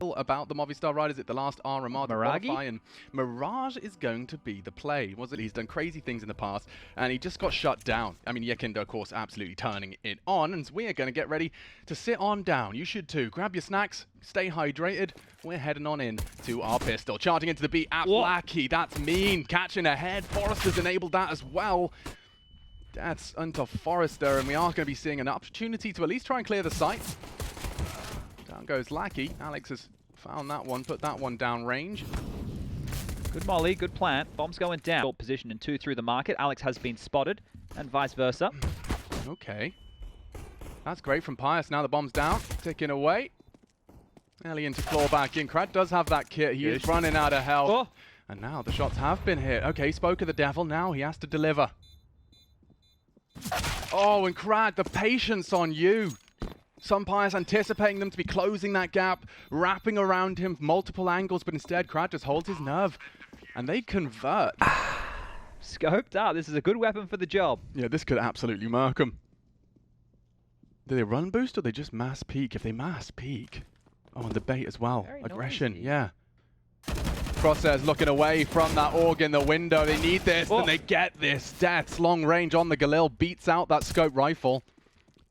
About the Movistar riders at the last RMR, Mirage? and Mirage is going to be the play. He's done crazy things in the past, and he just got shut down. I mean, Yekindo, of course, absolutely turning it on, and we are going to get ready to sit on down. You should too. Grab your snacks, stay hydrated. We're heading on in to our pistol. Charging into the beat at Blacky. That's mean. Catching ahead. Forrester's enabled that as well. That's onto Forrester, and we are going to be seeing an opportunity to at least try and clear the site. Down goes Lackey. Alex has found that one, put that one down range. Good molly, good plant. Bomb's going down. Short position and 2 through the market. Alex has been spotted, and vice versa. Okay. That's great from Pius. Now the bomb's down. Ticking away. Alien to claw back in. Krad does have that kit. He is running out of health. Oh. And now the shots have been hit. Okay, spoke of the devil. Now he has to deliver. Oh, and Krad, the patience on you. Some Pius anticipating them to be closing that gap, wrapping around him multiple angles, but instead Krad just holds his nerve. And they convert. Scoped out. This is a good weapon for the job. Yeah, this could absolutely murk them. Do they run boost or they just mass peak? If they mass peak... Oh, and the bait as well. Very aggression, noisy. yeah. Crosshairs looking away from that org in the window. They need this, and they get this. Death's long range on the Galil beats out that scope rifle.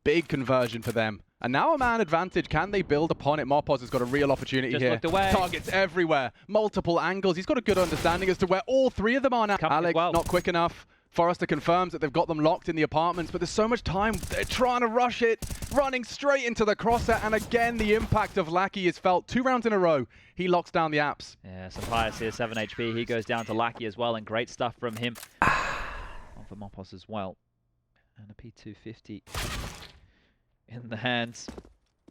Big conversion for them. And now a man advantage. Can they build upon it? Mopos has got a real opportunity Just here. looked away. Targets everywhere. Multiple angles. He's got a good understanding as to where all three of them are now. Alex, not quick enough. Forrester confirms that they've got them locked in the apartments, but there's so much time. They're trying to rush it, running straight into the crosshair, and again, the impact of Lackey is felt. 2 rounds in a row, he locks down the apps. Yeah, some Pius here, 7 HP. He goes down to Lackey as well, and great stuff from him. On for Mopos as well. And a P250 in the hands.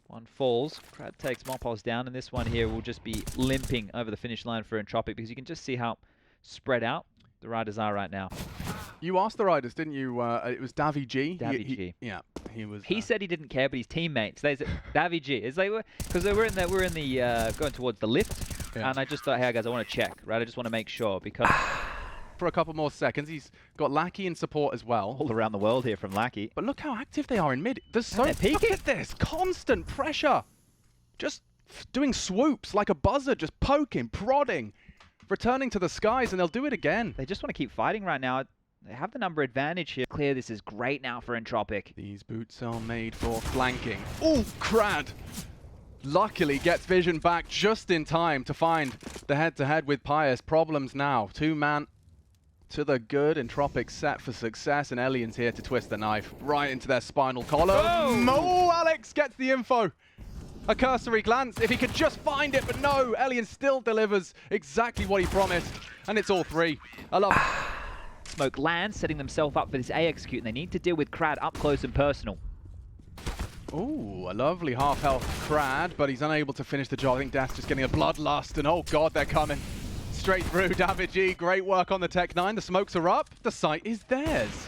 One falls. Krad takes Mopos down, and this one here will just be limping over the finish line for ENTROPIQ, because you can just see how spread out the riders are right now. You asked the riders, didn't you? It was Navi G. G. Yeah, he was. He said he didn't care, but his teammates. They said Navi G. It's like because they were in the going towards the lift, and I just thought, hey guys, I want to check, right? I just want to make sure because for a couple more seconds, he's got Lackey in support as well. All around the world here from Lackey. But look how active they are in mid. There's so peaking. Look at this constant pressure, just doing swoops like a buzzard, just poking, prodding, returning to the skies, and they'll do it again. They just want to keep fighting right now. They have the number advantage here. Clear, this is great now for ENTROPIQ. These boots are made for flanking. Oh, Krad! Luckily gets vision back just in time to find the head-to-head with Pius. Problems now. 2-man to the good. ENTROPIQ set for success, and Elian's here to twist the knife right into their spinal column. Oh, Alex gets the info. A cursory glance, if he could just find it, but no, Elian still delivers exactly what he promised, and it's all 3. I love Smoke lands, setting themselves up for this A execute, and they need to deal with Krad up close and personal. Ooh, a lovely half-health Krad, but he's unable to finish the job. I think Death's just getting a bloodlust, and oh god, they're coming. Straight through, David G, great work on the Tech 9. The smokes are up, the site is theirs.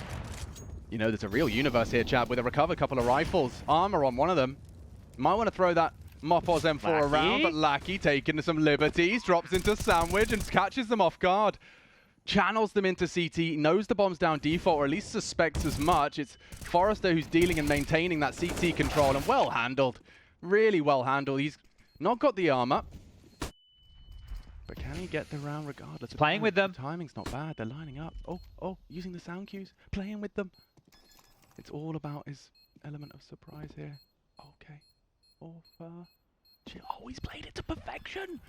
You know, there's a real universe here, Chad, with a recovered couple of rifles. Armor on one of them. Might want to throw that Mopos M4 around, but Lackey taking some liberties, drops into Sandwich and catches them off guard. Channels them into CT, knows the bomb's down default, or at least suspects as much. It's Forrester who's dealing and maintaining that CT control, and well handled. Really well handled. He's not got the armor, but can he get the round regardless? Playing with them. The timing's not bad. They're lining up. Oh, using the sound cues, playing with them. It's all about his element of surprise here. Okay. He's played it to perfection.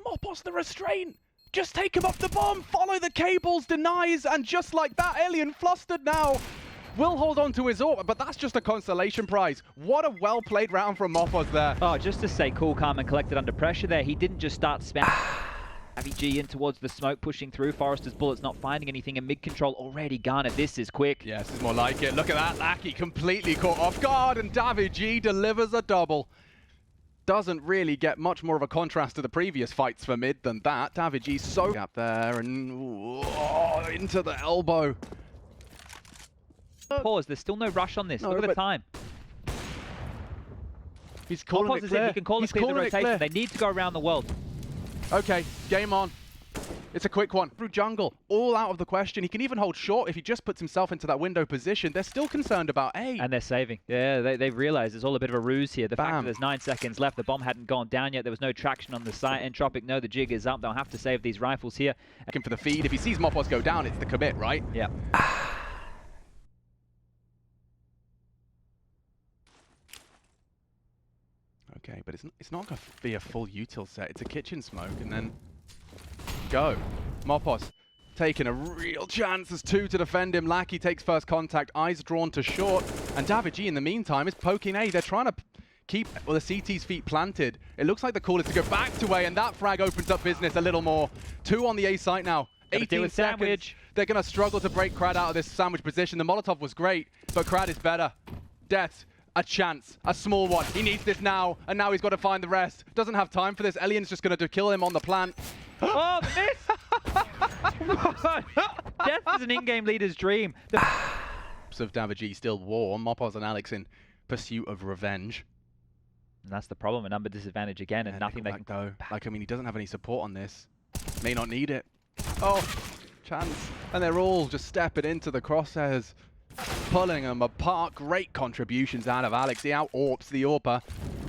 Mopos the restraint. Just take him off the bomb, follow the cables, denies, and just like that, Alien flustered now. Will hold on to his AWP, but that's just a consolation prize. What a well-played round from Mopos there. Oh, just to say cool, calm, and collected under pressure there. He didn't just start spamming. Navi G in towards the smoke, pushing through. Forrester's bullets not finding anything, and mid-control already garnered. This is quick. Yes, this is more like it. Look at that, Lackey completely caught off guard, and David G delivers a double. Doesn't really get much more of a contrast to the previous fights for mid than that. David G so up there and into the elbow. Pause, there's still no rush on this. Look at the time. He's calling it clear. He can call it clear the rotation. They need to go around the world. Okay, game on. It's a quick one. Through jungle, all out of the question. He can even hold short if he just puts himself into that window position. They're still concerned about A. And they're saving. Yeah, they've realised it's all a bit of a ruse here. The fact that there's 9 seconds left, the bomb hadn't gone down yet, there was no traction on the site. ENTROPIQ know the jig is up. They'll have to save these rifles here. Looking for the feed. If he sees Mopos go down, it's the commit, right? Yeah. Okay, but it's not going to be a full util set. It's a kitchen smoke, and then go. Mopos taking a real chance. There's 2 to defend him. Lackey takes first contact. Eyes drawn to short. And davidji, in the meantime, is poking A. They're trying to keep the CT's feet planted. It looks like the call is to go back to A, and that frag opens up business a little more. 2 on the A site now. 18 seconds. Sandwich. They're going to struggle to break Krad out of this sandwich position. The Molotov was great, but Krad is better. Death. A chance, a small one. He needs this now, and now he's got to find the rest. Doesn't have time for this. Elian's just going to kill him on the plant. Oh, miss! Death is an in-game leader's dream. Of davidji still warm. Mopos and Alex in pursuit of revenge. And that's the problem, a number disadvantage again, and nothing they can go. Like, I mean, he doesn't have any support on this. May not need it. Oh, chance. And they're all just stepping into the crosshairs, pulling them apart. Great contributions out of Alex. He out-orps the AWPer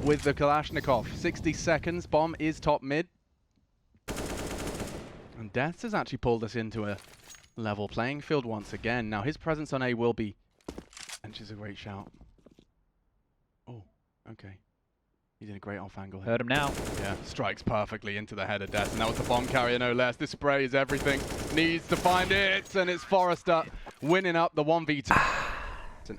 with the Kalashnikov. 60 seconds. Bomb is top mid. And Deaths has actually pulled us into a level playing field once again. Now his presence on A will be... And she's a great shout. Oh, okay. He's in a great off angle. Heard him now. Yeah, strikes perfectly into the head of Death. And that was the bomb carrier, no less. This spray is everything. Needs to find it. And it's Forrester winning up the 1v2.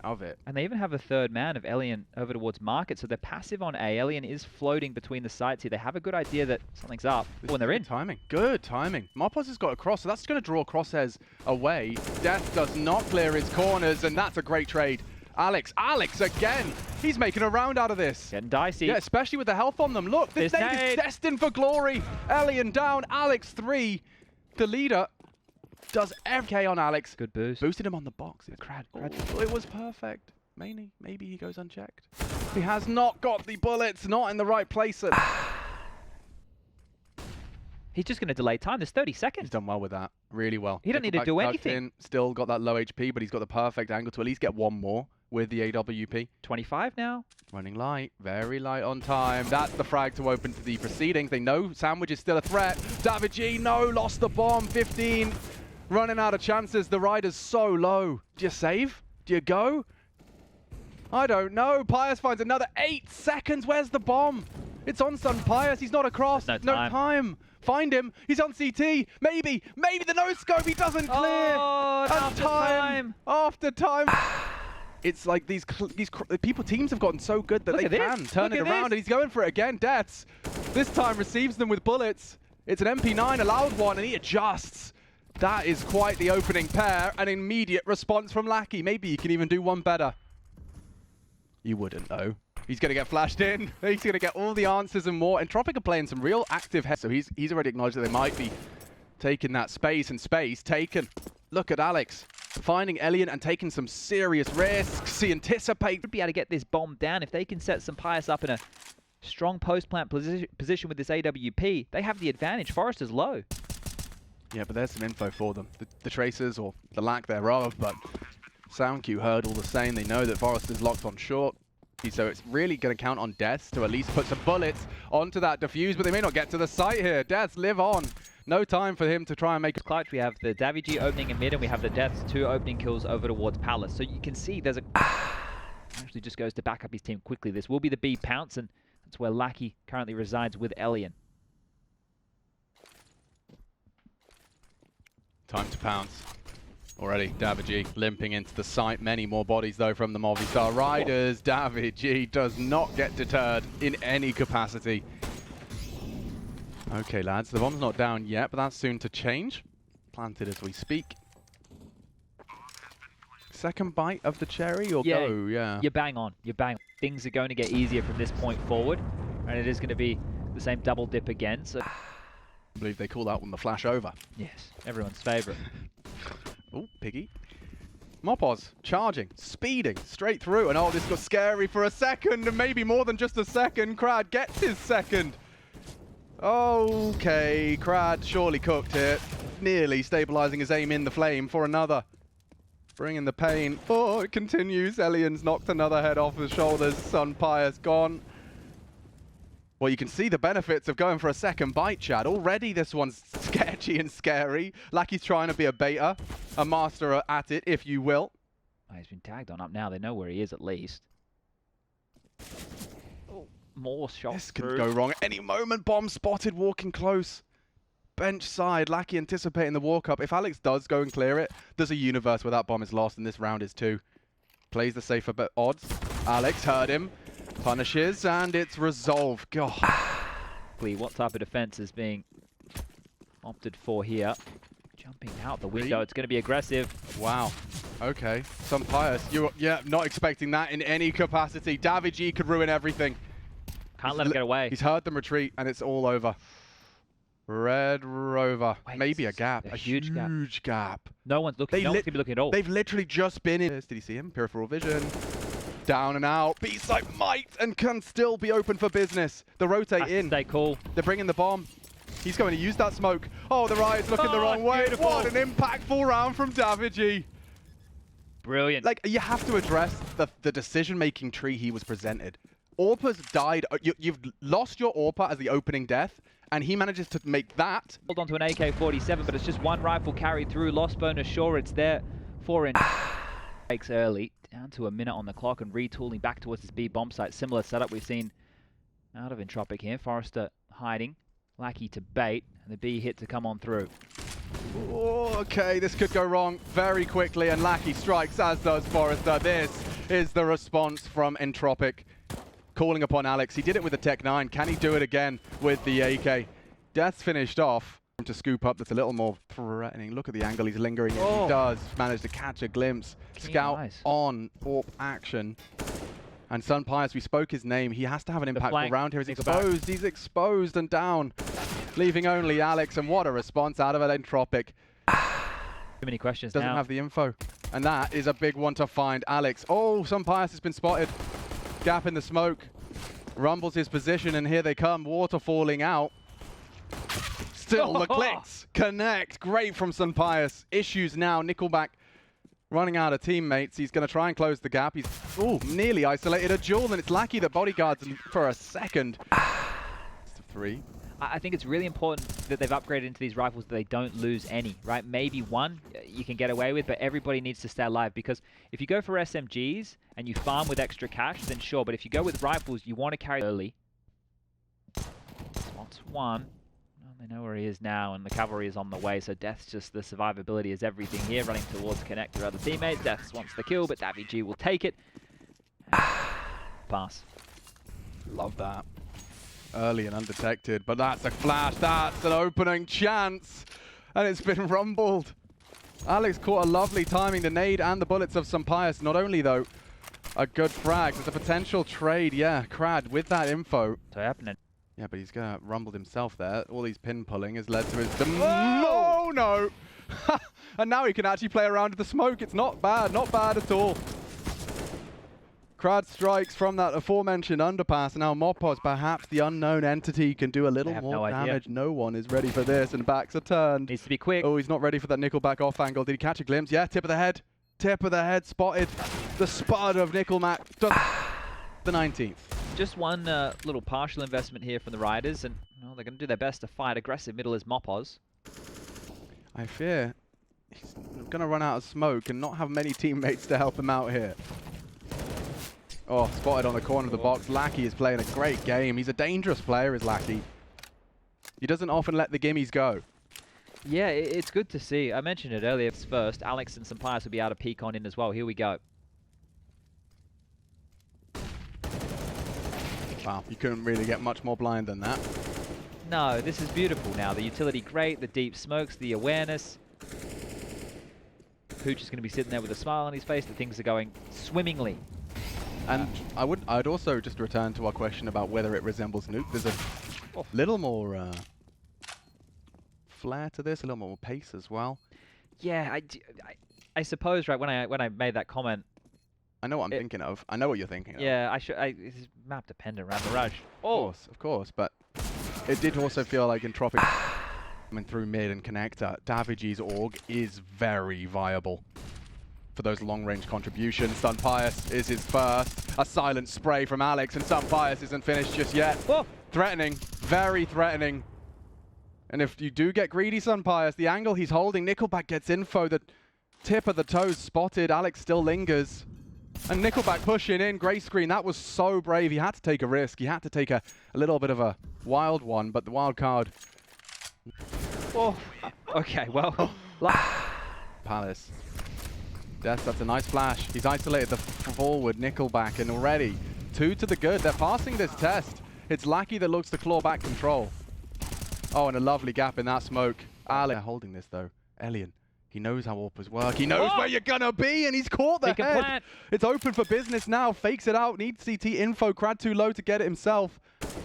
Of it. And they even have a third man of Elian over towards market, so they're passive on A. Elian is floating between the sites here. They have a good idea that something's up when they're in. Timing. Good timing. Mopos has got a cross, so that's going to draw crosshairs away. Death does not clear his corners, and that's a great trade. Alex again. He's making a round out of this. Getting dicey. Yeah, especially with the health on them. Look, this nade is destined for glory. Elian down, Alex 3. The leader does FK on Alex. Good boost. Boosted him on the box. It's Krad. Oh, it was perfect. Maybe he goes unchecked. He has not got the bullets, not in the right place. He's just going to delay time. There's 30 seconds. He's done well with that. Really well. He don't need to do anything. Still got that low HP, but he's got the perfect angle to at least get one more with the AWP. 25 now. Running light. Very light on time. That's the frag to open to the proceedings. They know Sandwich is still a threat. davidji, no, lost the bomb. 15. Running out of chances. The rider's so low. Do you save? Do you go? I don't know. Pius finds another 8 seconds. Where's the bomb? It's on Sun Pius. He's not across. No time. Find him. He's on CT. Maybe the no-scope. He doesn't clear. Oh, after time. It's like these teams have gotten so good that they can turn it around, and he's going for it again. Deaths. This time receives them with bullets. It's an MP9, a loud one, and he adjusts. That is quite the opening pair. An immediate response from Lackey. Maybe you can even do one better. You wouldn't, though. He's going to get flashed in. He's going to get all the answers and more. ENTROPIQ are playing some real active heads, so he's already acknowledged that they might be taking that space, and space taken. Look at Alex finding Elian and taking some serious risks. He anticipates. Would be able to get this bomb down if they can set some Pius up in a strong post-plant position with this AWP. They have the advantage. Forrester's low. Yeah, but there's some info for them. The tracers, or the lack thereof, but SoundQ heard all the same. They know that Forrester's locked on short. So it's really going to count on Deaths to at least put some bullets onto that defuse, but they may not get to the site here. Deaths live on. No time for him to try and make a clutch. We have the davidji opening in mid, and we have the Deaths 2 opening kills over towards Palace. So you can see there's a... actually just goes to back up his team quickly. This will be the B pounce, and that's where Lackey currently resides with Elian. Time to pounce. Already, davidji limping into the site. Many more bodies, though, from the Movistar Riders. davidji does not get deterred in any capacity. Okay, lads, the bomb's not down yet, but that's soon to change. Planted as we speak. Second bite of the cherry, or go? Yeah. You're bang on. You're bang on. Things are going to get easier from this point forward, and it is going to be the same double dip again. So, I believe they call that one the flash over. Yes, everyone's favourite. Oh, Piggy. Mopos charging, speeding straight through, and oh, this got scary for a second, and maybe more than just a second. Krad gets his second. Okay, Crad surely cooked it. Nearly stabilizing his aim in the flame for another. Bringing the pain. Oh, it continues. Elian's knocked another head off his shoulders. Sunpire's gone. Well, you can see the benefits of going for a second bite, Chad. Already this one's sketchy and scary. Like he's trying to be a beta, a master at it, if you will. Oh, he's been tagged on up now. They know where he is at least. Oh, more shots. This could go wrong at any moment. Bomb spotted, walking close. Bench side, Lackey anticipating the walk up. If Alex does go and clear it, there's a universe where that bomb is lost, and this round is too. Plays the safer bet odds. Alex heard him, punishes, and it's resolved. God. What type of defense is being opted for here? Jumping out the window, it's going to be aggressive. Wow. Okay. Some pious. Yeah, not expecting that in any capacity. Davigi could ruin everything. Can't let him get away. He's heard them retreat, and it's all over. Red Rover. Wait, maybe a gap. A huge gap. No one's looking. No one's going to be looking at all. They've literally just been in. Did he see him? Peripheral vision. Down and out. B-side might and can still be open for business. The rotate in. Stay cool. They're bringing the bomb. He's going to use that smoke. Oh, the Riot's looking the wrong way. Beautiful. What an impactful round from Davigi. Brilliant. Like, you have to address the decision-making tree he was presented. Orpa's died. You've lost your Orpa as the opening death, and he manages to make that. Hold on to an AK-47, but it's just one rifle carried through. Lost bonus, sure, it's there for in. Breaks early, down to a minute on the clock, and retooling back towards this B bomb site. Similar setup we've seen out of ENTROPIQ here. Forrester hiding, Lackey to bait, and the B hit to come on through. Oh, okay, this could go wrong very quickly, and Lackey strikes, as does Forrester. This is the response from ENTROPIQ. Calling upon Alex. He did it with the Tech 9. Can he do it again with the AK? Death's finished off. To scoop up, that's a little more threatening. Look at the angle he's lingering in. He does manage to catch a glimpse. Scout on AWP action. And Sunpire's, we spoke his name. He has to have an impact around here. He's exposed. He's exposed and down. Leaving only Alex. And what a response out of it, ENTROPIQ. Too many questions Doesn't have the info. And that is a big one to find. Alex. Oh, Sunpire's has been spotted. Gap in the smoke. Rumbles his position, and here they come. Water falling out. Still the clicks connect. Great from Sunpire's. Issues now. Nickelback running out of teammates. He's going to try and close the gap. He's nearly isolated a duel, and it's Lackey that bodyguards him for a second. It's a 3. I think it's really important that they've upgraded into these rifles that they don't lose any, right? Maybe one you can get away with, but everybody needs to stay alive, because if you go for SMGs and you farm with extra cash, then sure, but if you go with rifles, you want to carry early. Spots one. Well, they know where he is now, and the cavalry is on the way, so Death's just the survivability is everything here, running towards connect their other teammates. Death wants the kill, but Davigi will take it. Pass. Love that. Early and undetected, but that's a flash. That's an opening chance, and it's been rumbled. Alex caught a lovely timing, the nade and the bullets of Sunpire's. Not only, though, a good frag. There's a potential trade, yeah. Crad with that info. So happening. Yeah, but he's gonna rumbled himself there. All these pin pulling has led to his. Oh no! And now he can actually play around with the smoke. It's not bad at all. Crad strikes from that aforementioned underpass. Now Mopos, perhaps the unknown entity, can do a little more damage. No one is ready for this, and backs are turned. Needs to be quick. Oh, he's not ready for that Nickelback off angle. Did he catch a glimpse? Yeah, tip of the head. Tip of the head spotted. The spud of Nickelback. The 19th. Just one little partial investment here from the Riders, and they're going to do their best to fight. Aggressive middle is Mopos. I fear he's going to run out of smoke and not have many teammates to help him out here. Oh, spotted on the corner of the box. Lackey is playing a great game. He's a dangerous player, is Lackey. He doesn't often let the gimmies go. Yeah, it's good to see. I mentioned it earlier first. Alex and Sunpire's will be able to peek on in as well. Here we go. Wow, you couldn't really get much more blind than that. No, this is beautiful now. The utility great, the deep smokes, the awareness. Pooch is going to be sitting there with a smile on his face. The things are going swimmingly. And I'd also just return to our question about whether it resembles Nuke. There's a little more flair to this, a little more pace as well. Yeah, I suppose, right, when I made that comment, I know what I'm thinking of. I know what you're thinking of. Yeah, it's map dependent around the rush. Of course, but It did also feel like ENTROPIQ coming through mid and connector. naVi's org is very viable for those long-range contributions. Sunpius is his first. A silent spray from Alex, and Sunpius isn't finished just yet. Whoa. Threatening, very threatening. And if you do get greedy, Sunpius, the angle he's holding, Nickelback gets info. The tip of the toes spotted. Alex still lingers. And Nickelback pushing in, grey screen. That was so brave. He had to take a risk. He had to take a little bit of a wild one, but the wild card. Oh, okay, well. Palace. Yes, that's a nice flash. He's isolated the forward Nickelback, and already 2 to the good. They're passing this test. It's Lackey that looks to claw back control. Oh, and a lovely gap in that smoke. Alex holding this though. Elian. He knows how AWPers work. He knows where you're gonna be, and he's caught the head. Plant. It's open for business now. Fakes it out. Needs CT info. Crad too low to get it himself.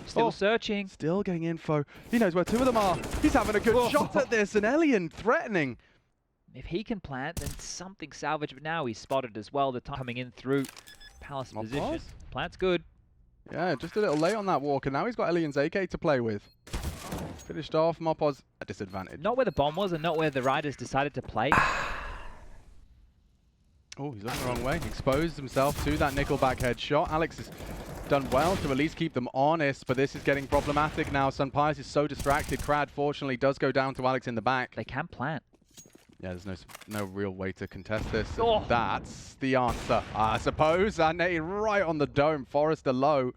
Still searching. Still getting info. He knows where 2 of them are. He's having a good shot at this, and Elian threatening. If he can plant, then something salvage. But now he's spotted as well. The time coming in through Palace position. Plant's good. Yeah, just a little late on that walk, and now he's got Elian's AK to play with. Finished off. Mopos a disadvantage. Not where the bomb was, and not where the Riders decided to play. Oh, he's looking the wrong way. Exposed himself to that Nickelback headshot. Alex has done well to at least keep them honest, but this is getting problematic now. Sunpius is so distracted. Crad, fortunately, does go down to Alex in the back. They can plant. Yeah, there's no real way to contest this. That's the answer, I suppose. And they right on the dome. Forrester low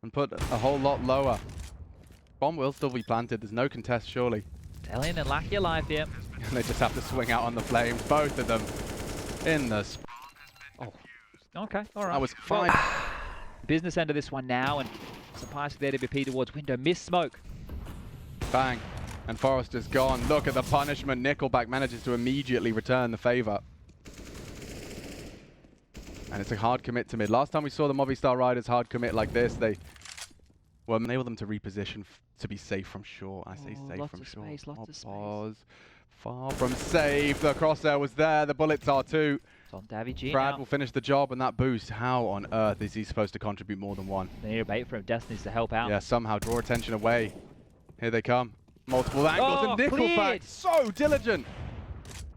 and put a whole lot lower. Bomb will still be planted. There's no contest, surely. Elian and Lackey alive here. And they just have to swing out on the flames. Both of them in the... Oh, okay, all right. That was fine. Business end of this one now, and Sunpius with the AWP towards window. Missed smoke. Bang. And Forrester's gone. Look at the punishment. Nickelback manages to immediately return the favor. And it's a hard commit to mid. Last time we saw the Movistar Riders hard commit like this, they were enable them to reposition to be safe from shore. I say safe from shore. Lots of space. Pause. Far from safe. The crosshair was there. The bullets are too. It's on naVi Brad will finish the job, and that boost. How on earth is he supposed to contribute more than one? They need a bait from Destinies to help out. Yeah, somehow draw attention away. Here they come. Multiple angles, and Nickelback so diligent.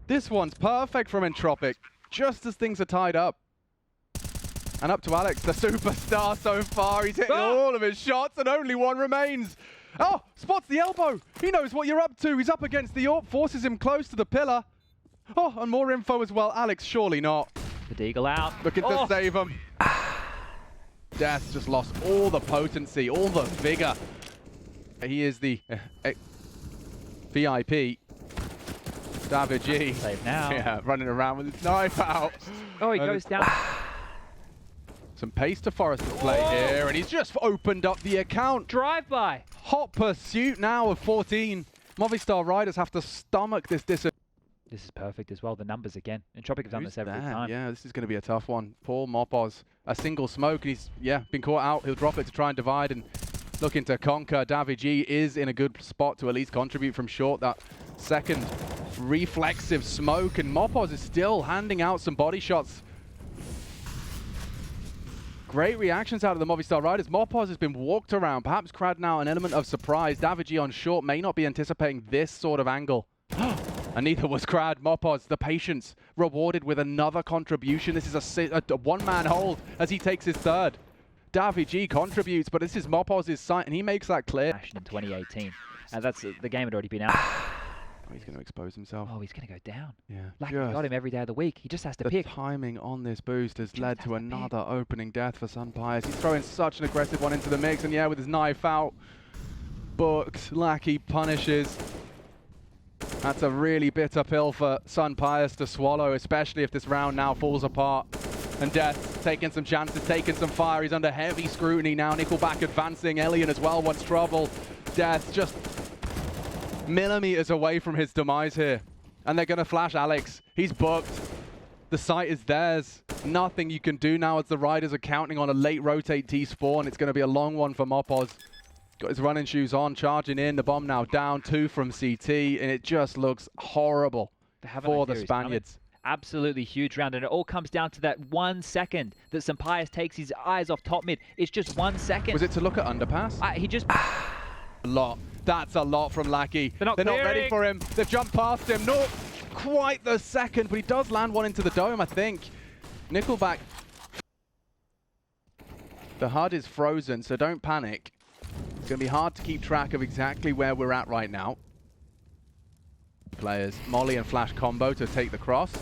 This one's perfect from ENTROPIQ, just as things are tied up. And up to Alex, the superstar so far. He's hitting all of his shots, and only one remains. Oh, spots the elbow. He knows what you're up to. He's up against the AWP, forces him close to the pillar. Oh, and more info as well. Alex, surely not. The Deagle out. Looking to save him. Death just lost all the potency, all the vigor. He is the VIP. naVi. Save now. Yeah, running around with his knife out. Oh, he goes down. Some pace to Forrester's play here, and he's just opened up the account. Drive-by. Hot pursuit now of 14. Movistar Riders have to stomach this This is perfect as well. The numbers again. ENTROPIQ have done this every time. Yeah, this is going to be a tough one. Paul Mopos, a single smoke, and he's been caught out. He'll drop it to try and divide and looking to conquer. naVi is in a good spot to at least contribute from short. That second reflexive smoke, and Mopos is still handing out some body shots. Great reactions out of the Movistar Riders. Mopos has been walked around. Perhaps Crad now an element of surprise. naVi on short may not be anticipating this sort of angle. And neither was Crad. Mopos, the patience, rewarded with another contribution. This is a one-man hold as he takes his third. naVi contributes, but this is Mopos' sight, and he makes that clear. In 2018. That's the game had already been out. Oh, he's going to expose himself. Oh, he's going to go down. Yeah. Like we got him every day of the week. He just has to pick. The timing on this boost has led to another opening death for Sunpius. He's throwing such an aggressive one into the mix, and yeah, with his knife out, booked. Lackey punishes. That's a really bitter pill for Sunpius to swallow, especially if this round now falls apart. And Death taking some chances, taking some fire. He's under heavy scrutiny now. Nickelback advancing. Elian as well wants trouble. Death just millimeters away from his demise here. And they're going to flash Alex. He's booked. The site is theirs. Nothing you can do now as the Riders are counting on a late rotate T-spawn. It's going to be a long one for Mopos. Got his running shoes on, charging in. The bomb now down, 2 from CT. And it just looks horrible for the Spaniards. Absolutely huge round, and it all comes down to that 1 second that Sunpius takes his eyes off top mid. It's just 1 second. Was it to look at underpass? He just... A lot. That's a lot from Lackey. They're not ready for him. They've jumped past him. Not quite the second, but he does land one into the dome, I think. Nickelback. The HUD is frozen, so don't panic. It's going to be hard to keep track of exactly where we're at right now. Players, Molly and Flash combo to take the cross.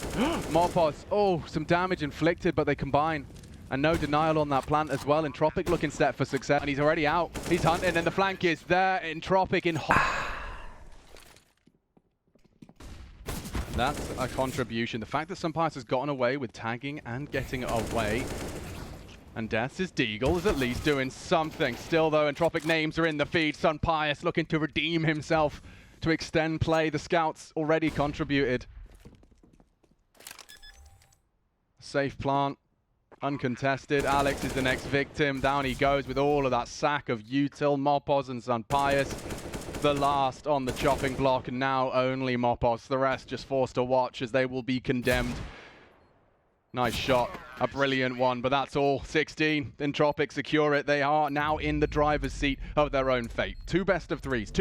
Morpos, oh, some damage inflicted, but they combine. And no denial on that plant as well. ENTROPIQ looking set for success. And he's already out. He's hunting, and the flank is there. ENTROPIQ in That's a contribution. The fact that Sunpius has gotten away with tagging and getting away. And Death's Deagle is at least doing something. Still though, ENTROPIQ names are in the feed. Sunpius looking to redeem himself, to extend play. The scouts already contributed. Safe plant, uncontested. Alex is the next victim. Down he goes with all of that sack of util. Mopos and Sunpius, the last on the chopping block. And now only Mopos. The rest just forced to watch as they will be condemned. Nice shot, a brilliant one, but that's all. 16, ENTROPIQ secure it. They are now in the driver's seat of their own fate. 2 best of 3s.